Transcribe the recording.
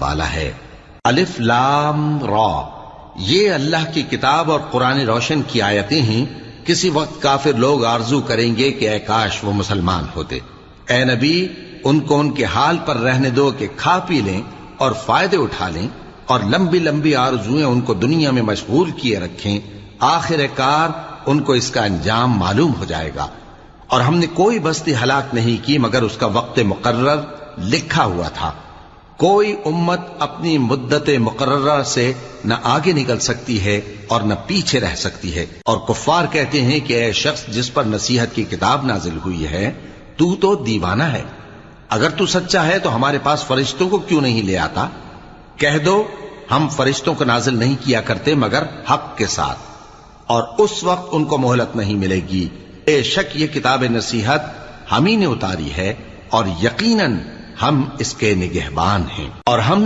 والا ہے۔ الف لام را، یہ اللہ کی کتاب اور قرآن روشن کی آیتیں ہیں۔ کسی وقت کافر لوگ آرزو کریں گے کہ اے کاش وہ مسلمان ہوتے۔ اے نبی، ان کو ان کے حال پر رہنے دو کہ کھا پی لیں اور فائدے اٹھا لیں، اور لمبی لمبی آرزویں ان کو دنیا میں مشغول کیے رکھیں، آخر کار ان کو اس کا انجام معلوم ہو جائے گا۔ اور ہم نے کوئی بستی ہلاک نہیں کی مگر اس کا وقت مقرر لکھا ہوا تھا۔ کوئی امت اپنی مدت مقررہ سے نہ آگے نکل سکتی ہے اور نہ پیچھے رہ سکتی ہے۔ اور کفار کہتے ہیں کہ اے شخص جس پر نصیحت کی کتاب نازل ہوئی ہے، تو دیوانہ ہے، اگر تو سچا ہے تو ہمارے پاس فرشتوں کو کیوں نہیں لے آتا؟ کہہ دو ہم فرشتوں کو نازل نہیں کیا کرتے مگر حق کے ساتھ، اور اس وقت ان کو مہلت نہیں ملے گی۔ بے شک یہ کتاب نصیحت ہم ہی نے اتاری ہے، اور یقیناً ہم اس کے نگہبان ہیں۔ اور ہم